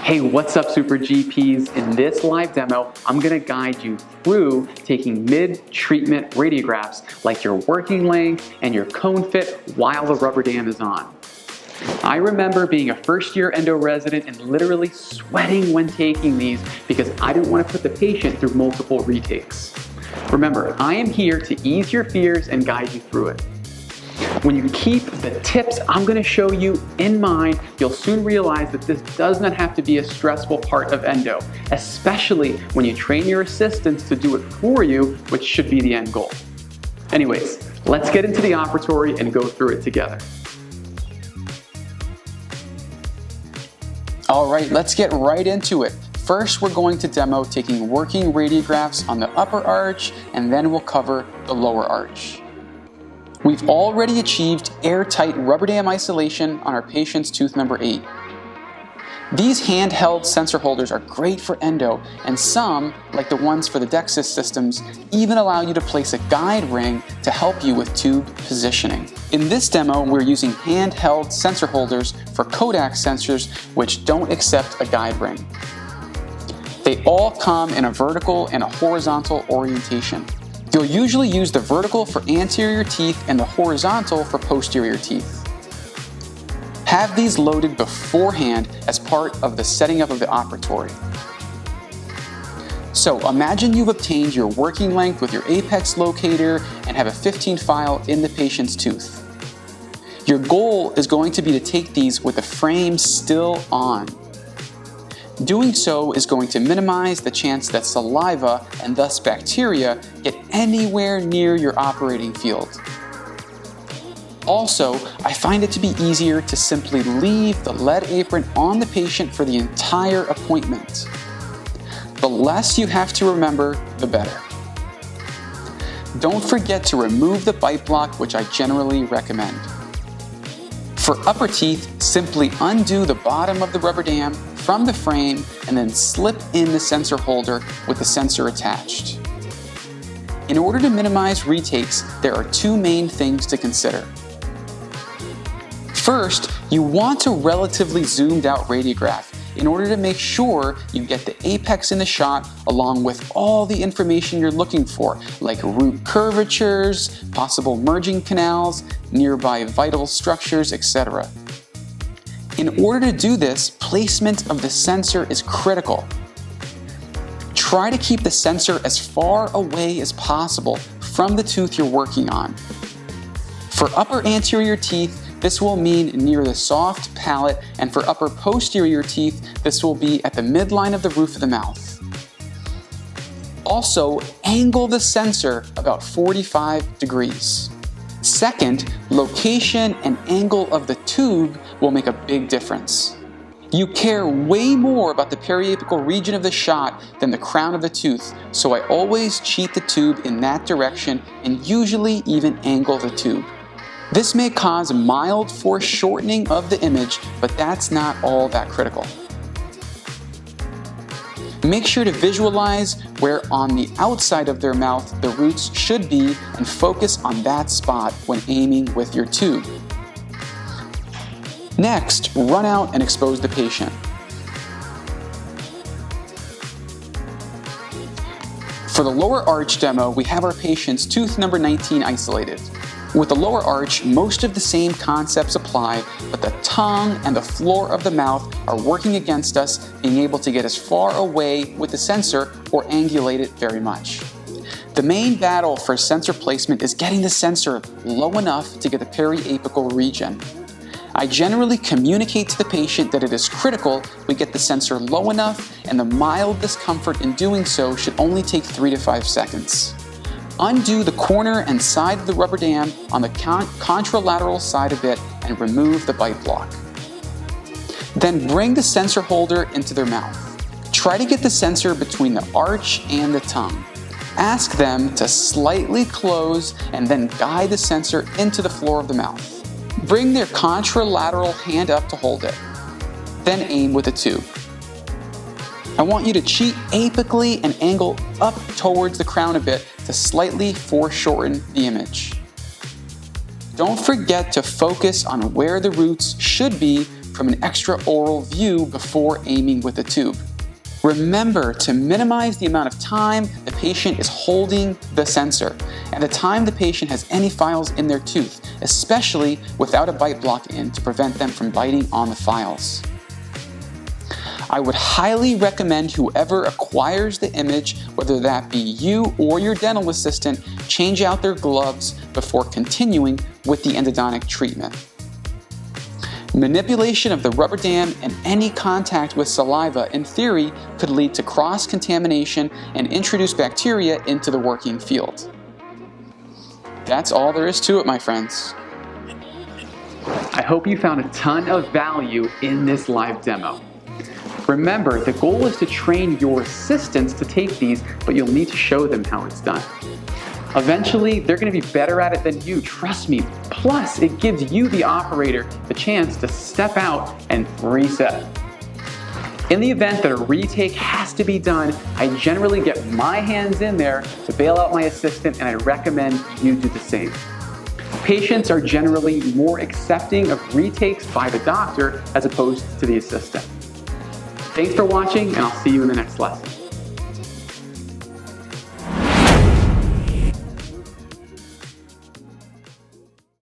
Hey, what's up, Super GPs? In this live demo, I'm gonna guide you through taking mid-treatment radiographs like your working length and your cone fit while the rubber dam is on. I remember being a first-year endo resident and literally sweating when taking these because I didn't want to put the patient through multiple retakes. Remember, I am here to ease your fears and guide you through it. When you keep the tips I'm going to show you in mind, you'll soon realize that this does not have to be a stressful part of endo, especially when you train your assistants to do it for you, which should be the end goal. Anyways, let's get into the operatory and go through it together. All right, let's get right into it. First, we're going to demo taking working radiographs on the upper arch, and then we'll cover the lower arch. We've already achieved airtight rubber dam isolation on our patient's tooth number 8. These handheld sensor holders are great for endo, and some, like the ones for the DEXIS systems, even allow you to place a guide ring to help you with tube positioning. In this demo, we're using handheld sensor holders for Kodak sensors which don't accept a guide ring. They all come in a vertical and a horizontal orientation. You'll usually use the vertical for anterior teeth and the horizontal for posterior teeth. Have these loaded beforehand as part of the setting up of the operatory. So imagine you've obtained your working length with your apex locator and have a 15 file in the patient's tooth. Your goal is going to be to take these with the frame still on. Doing so is going to minimize the chance that saliva and thus bacteria get anywhere near your operating field. Also, I find it to be easier to simply leave the lead apron on the patient for the entire appointment. The less you have to remember, the better. Don't forget to remove the bite block, which I generally recommend. For upper teeth, simply undo the bottom of the rubber dam from the frame and then slip in the sensor holder with the sensor attached. In order to minimize retakes, there are two main things to consider. First, you want a relatively zoomed out radiograph in order to make sure you get the apex in the shot along with all the information you're looking for, like root curvatures, possible merging canals, nearby vital structures, etc. In order to do this, placement of the sensor is critical. Try to keep the sensor as far away as possible from the tooth you're working on. For upper anterior teeth, this will mean near the soft palate, and for upper posterior teeth, this will be at the midline of the roof of the mouth. Also, angle the sensor about 45 degrees. Second, location and angle of the tube will make a big difference. You care way more about the periapical region of the shot than the crown of the tooth, so I always cheat the tube in that direction and usually even angle the tube. This may cause mild foreshortening of the image, but that's not all that critical. Make sure to visualize where on the outside of their mouth the roots should be and focus on that spot when aiming with your tube. Next, run out and expose the patient. For the lower arch demo, we have our patient's tooth number 19 isolated. With the lower arch, most of the same concepts apply, but the tongue and the floor of the mouth are working against us being able to get as far away with the sensor or angulate it very much. The main battle for sensor placement is getting the sensor low enough to get the periapical region. I generally communicate to the patient that it is critical we get the sensor low enough, and the mild discomfort in doing so should only take 3 to 5 seconds. Undo the corner and side of the rubber dam on the contralateral side of it and remove the bite block. Then bring the sensor holder into their mouth. Try to get the sensor between the arch and the tongue. Ask them to slightly close and then guide the sensor into the floor of the mouth. Bring their contralateral hand up to hold it. Then aim with the tube. I want you to cheat apically and angle up towards the crown a bit to slightly foreshorten the image. Don't forget to focus on where the roots should be from an extraoral view before aiming with the tube. Remember to minimize the amount of time the patient is holding the sensor and the time the patient has any files in their tooth, especially without a bite block in to prevent them from biting on the files. I would highly recommend whoever acquires the image, whether that be you or your dental assistant, change out their gloves before continuing with the endodontic treatment. Manipulation of the rubber dam and any contact with saliva, in theory, could lead to cross-contamination and introduce bacteria into the working field. That's all there is to it, my friends. I hope you found a ton of value in this live demo. Remember, the goal is to train your assistants to take these, but you'll need to show them how it's done. Eventually, they're going to be better at it than you, trust me. Plus, it gives you, the operator, the chance to step out and reset. In the event that a retake has to be done, I generally get my hands in there to bail out my assistant, and I recommend you do the same. Patients are generally more accepting of retakes by the doctor as opposed to the assistant. Thanks for watching, and I'll see you in the next lesson.